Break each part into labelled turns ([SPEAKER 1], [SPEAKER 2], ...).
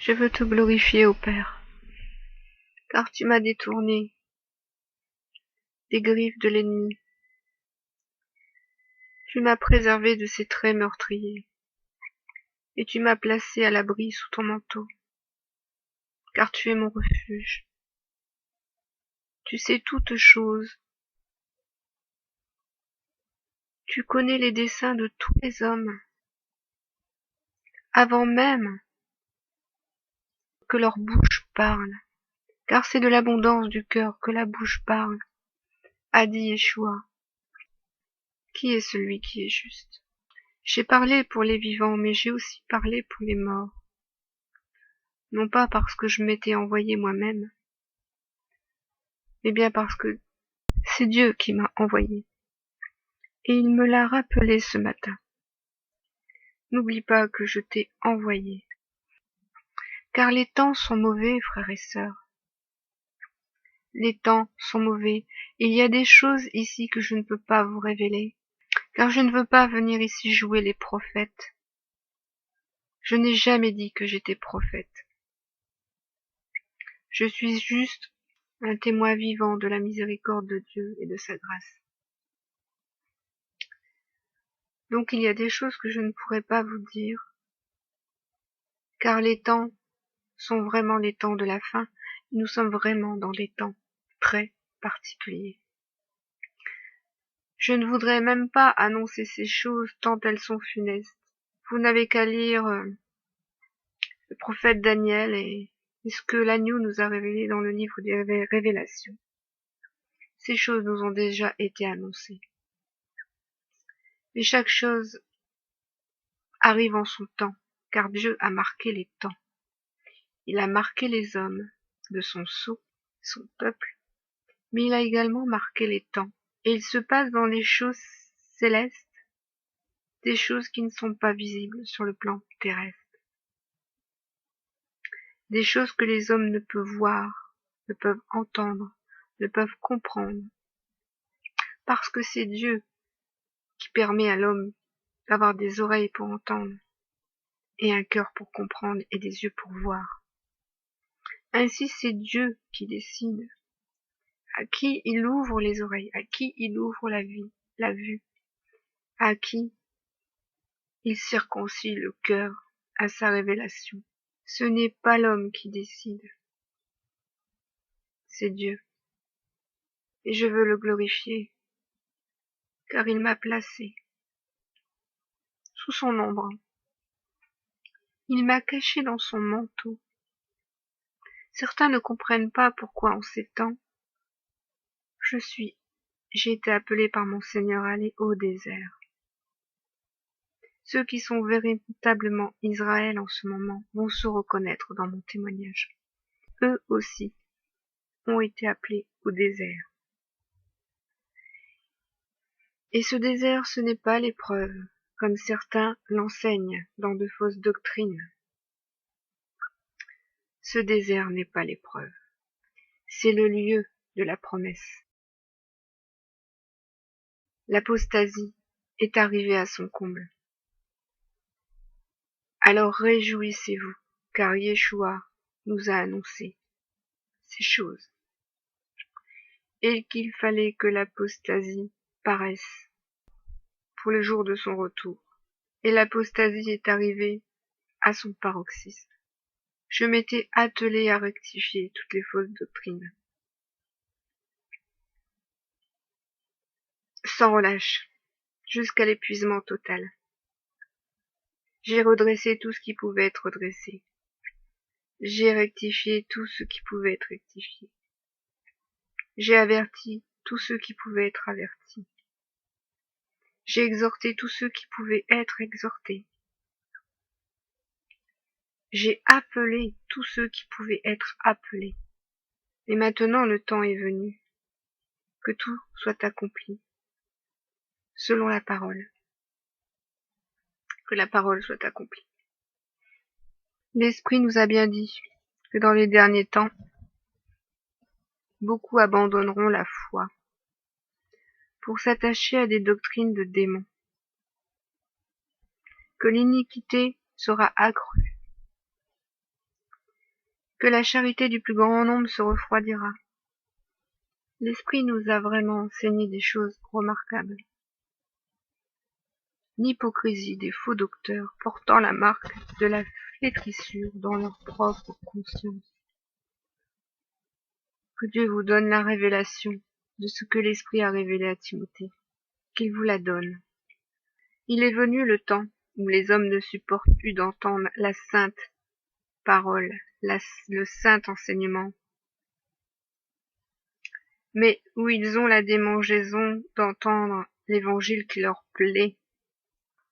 [SPEAKER 1] Je veux te glorifier, ô Père, car tu m'as détourné des griffes de l'ennemi. Tu m'as préservé de ses traits meurtriers, et tu m'as placé à l'abri sous ton manteau, car tu es mon refuge. Tu sais toutes choses. Tu connais les desseins de tous les hommes, avant même que leur bouche parle, car c'est de l'abondance du cœur que la bouche parle, a dit Yeshua. Qui est celui qui est juste? J'ai parlé pour les vivants, mais j'ai aussi parlé pour les morts. Non pas parce que je m'étais envoyé moi-même, mais bien parce que c'est Dieu qui m'a envoyé. Et il me l'a rappelé ce matin. N'oublie pas que je t'ai envoyé. Car les temps sont mauvais, frères et sœurs. Les temps sont mauvais. Il y a des choses ici que je ne peux pas vous révéler, car je ne veux pas venir ici jouer les prophètes. Je n'ai jamais dit que j'étais prophète. Je suis juste un témoin vivant de la miséricorde de Dieu et de sa grâce. Donc il y a des choses que je ne pourrais pas vous dire, car les temps sont vraiment les temps de la fin. Nous sommes vraiment dans des temps très particuliers. Je ne voudrais même pas annoncer ces choses tant elles sont funestes. Vous n'avez qu'à lire le prophète Daniel et ce que l'agneau nous a révélé dans le livre des Révélations. Ces choses nous ont déjà été annoncées. Mais chaque chose arrive en son temps, car Dieu a marqué les temps. Il a marqué les hommes de son sceau, son peuple, mais il a également marqué les temps. Et il se passe dans les choses célestes des choses qui ne sont pas visibles sur le plan terrestre. Des choses que les hommes ne peuvent voir, ne peuvent entendre, ne peuvent comprendre. Parce que c'est Dieu qui permet à l'homme d'avoir des oreilles pour entendre, et un cœur pour comprendre, et des yeux pour voir. Ainsi c'est Dieu qui décide à qui il ouvre les oreilles, à qui il ouvre la vue, à qui il circoncie le cœur à sa révélation. Ce n'est pas l'homme qui décide, c'est Dieu. Et je veux le glorifier, car il m'a placé sous son ombre. Il m'a caché dans son manteau. Certains ne comprennent pas pourquoi en ces temps, j'ai été appelé par mon Seigneur à aller au désert. Ceux qui sont véritablement Israël en ce moment vont se reconnaître dans mon témoignage. Eux aussi ont été appelés au désert. Et ce désert, ce n'est pas l'épreuve, comme certains l'enseignent dans de fausses doctrines. Ce désert n'est pas l'épreuve, c'est le lieu de la promesse. L'apostasie est arrivée à son comble. Alors réjouissez-vous, car Yeshua nous a annoncé ces choses, et qu'il fallait que l'apostasie paraisse pour le jour de son retour. Et l'apostasie est arrivée à son paroxysme. Je m'étais attelé à rectifier toutes les fausses doctrines, sans relâche, jusqu'à l'épuisement total. J'ai redressé tout ce qui pouvait être redressé. J'ai rectifié tout ce qui pouvait être rectifié. J'ai averti tous ceux qui pouvaient être avertis. J'ai exhorté tous ceux qui pouvaient être exhortés. J'ai appelé tous ceux qui pouvaient être appelés. Et maintenant le temps est venu que tout soit accompli, selon la parole. Que la parole soit accomplie. L'Esprit nous a bien dit que dans les derniers temps, beaucoup abandonneront la foi pour s'attacher à des doctrines de démons, que l'iniquité sera accrue, que la charité du plus grand nombre se refroidira. L'Esprit nous a vraiment enseigné des choses remarquables. L'hypocrisie des faux docteurs portant la marque de la flétrissure dans leur propre conscience. Que Dieu vous donne la révélation de ce que l'Esprit a révélé à Timothée, qu'il vous la donne. Il est venu le temps où les hommes ne supportent plus d'entendre la sainte parole, le saint enseignement, mais où ils ont la démangeaison d'entendre l'évangile qui leur plaît,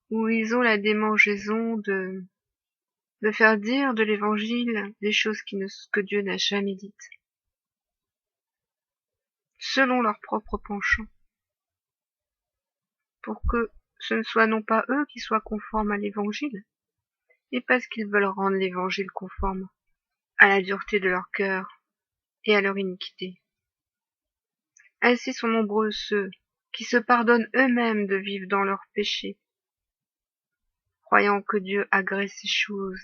[SPEAKER 1] où ils ont la démangeaison de faire dire de l'évangile des choses que Dieu n'a jamais dites, selon leur propre penchant, pour que ce ne soit non pas eux qui soient conformes à l'évangile, mais parce qu'ils veulent rendre l'évangile conforme à la dureté de leur cœur et à leur iniquité. Ainsi sont nombreux ceux qui se pardonnent eux-mêmes de vivre dans leurs péchés, croyant que Dieu agrée ces choses.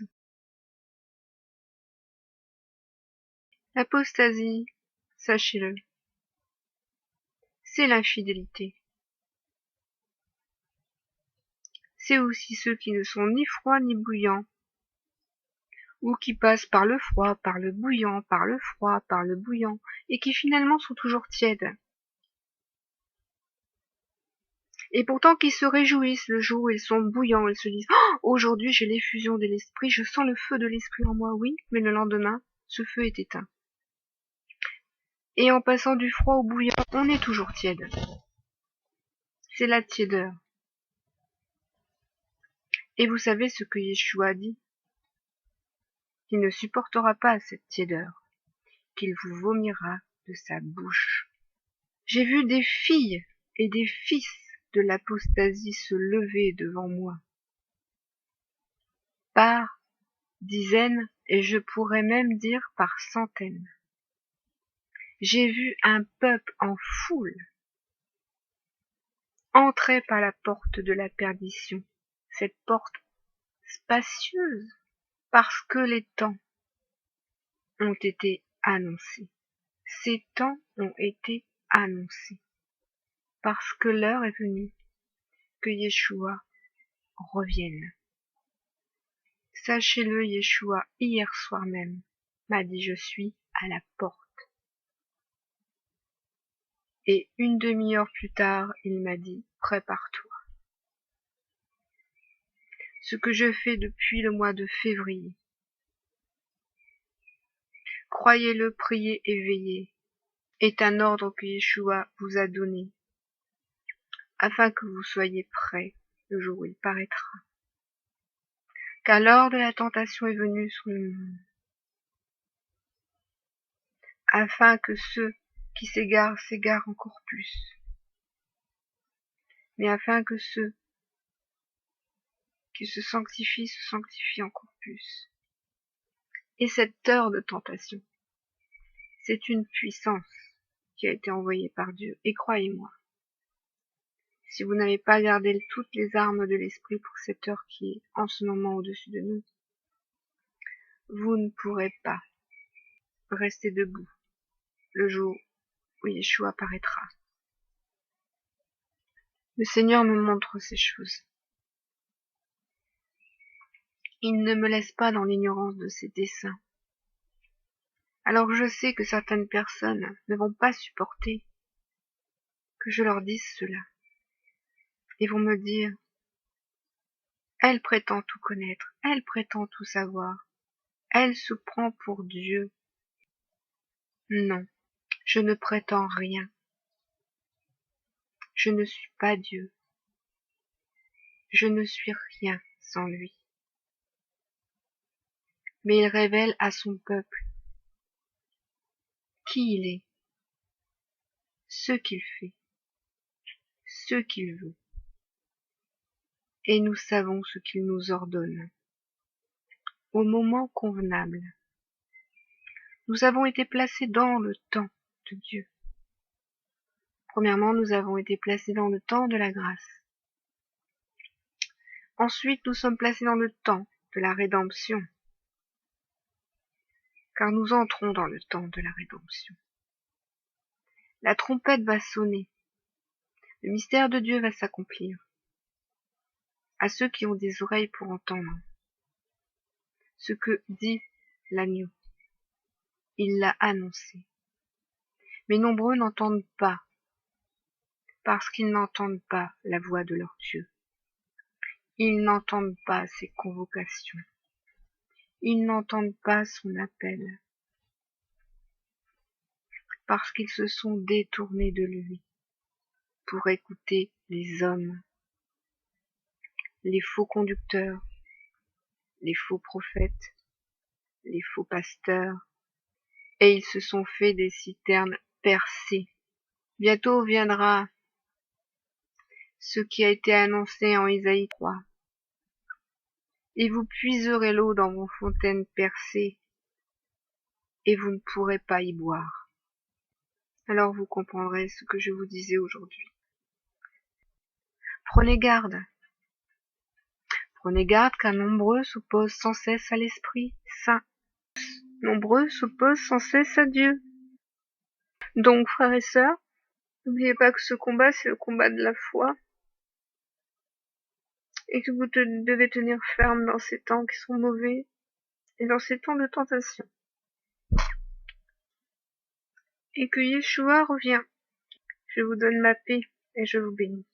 [SPEAKER 1] L'apostasie, sachez-le, c'est l'infidélité. C'est aussi ceux qui ne sont ni froids ni bouillants, ou qui passent par le froid, par le bouillant, par le froid, par le bouillant, et qui finalement sont toujours tièdes. Et pourtant qui se réjouissent le jour où ils sont bouillants, ils se disent « Oh, aujourd'hui j'ai l'effusion de l'esprit, je sens le feu de l'esprit en moi, oui, mais le lendemain, ce feu est éteint. » Et en passant du froid au bouillant, on est toujours tiède. C'est la tiédeur. Et vous savez ce que Yeshua dit? Il ne supportera pas cette tiédeur, qu'il vous vomira de sa bouche. J'ai vu des filles et des fils de l'apostasie se lever devant moi, par dizaines, et je pourrais même dire par centaines. J'ai vu un peuple en foule entrer par la porte de la perdition, cette porte spacieuse, parce que les temps ont été annoncés. Ces temps ont été annoncés, parce que l'heure est venue que Yeshua revienne. Sachez-le, Yeshua, hier soir même, m'a dit « Je suis à la porte ». Et une demi-heure plus tard, il m'a dit « Prépare-toi ». Ce que je fais depuis le mois de février. Croyez-le, priez et veillez, est un ordre que Yeshua vous a donné, afin que vous soyez prêts le jour où il paraîtra. Car l'heure de la tentation est venue sur le monde, afin que ceux qui s'égarent s'égarent encore plus, mais afin que ceux qui se sanctifient encore plus. Et cette heure de tentation, c'est une puissance qui a été envoyée par Dieu. Et croyez-moi, si vous n'avez pas gardé toutes les armes de l'esprit pour cette heure qui est en ce moment au-dessus de nous, vous ne pourrez pas rester debout le jour où Yeshua apparaîtra. Le Seigneur me montre ces choses. Il ne me laisse pas dans l'ignorance de ses desseins. Alors je sais que certaines personnes ne vont pas supporter que je leur dise cela. Et vont me dire, elle prétend tout connaître, elle prétend tout savoir, elle se prend pour Dieu. Non, je ne prétends rien. Je ne suis pas Dieu. Je ne suis rien sans lui. Mais il révèle à son peuple qui il est, ce qu'il fait, ce qu'il veut. Et nous savons ce qu'il nous ordonne. Au moment convenable, nous avons été placés dans le temps de Dieu. Premièrement, nous avons été placés dans le temps de la grâce. Ensuite, nous sommes placés dans le temps de la rédemption. car nous entrons dans le temps de la rédemption. La trompette va sonner, le mystère de Dieu va s'accomplir. À ceux qui ont des oreilles pour entendre ce que dit l'agneau, il l'a annoncé. Mais nombreux n'entendent pas, parce qu'ils n'entendent pas la voix de leur Dieu. Ils n'entendent pas ses convocations. Ils n'entendent pas son appel, parce qu'ils se sont détournés de lui pour écouter les hommes, les faux conducteurs, les faux prophètes, les faux pasteurs, et ils se sont fait des citernes percées. Bientôt viendra ce qui a été annoncé en Isaïe 3. Et vous puiserez l'eau dans vos fontaines percées, et vous ne pourrez pas y boire. Alors vous comprendrez ce que je vous disais aujourd'hui. Prenez garde. Prenez garde car nombreux s'opposent sans cesse à l'Esprit Saint. Nombreux s'opposent sans cesse à Dieu. Donc, frères et sœurs, n'oubliez pas que ce combat, c'est le combat de la foi, et que vous devez tenir ferme dans ces temps qui sont mauvais, et dans ces temps de tentation. Et que Yeshua revient. Je vous donne ma paix, et je vous bénis.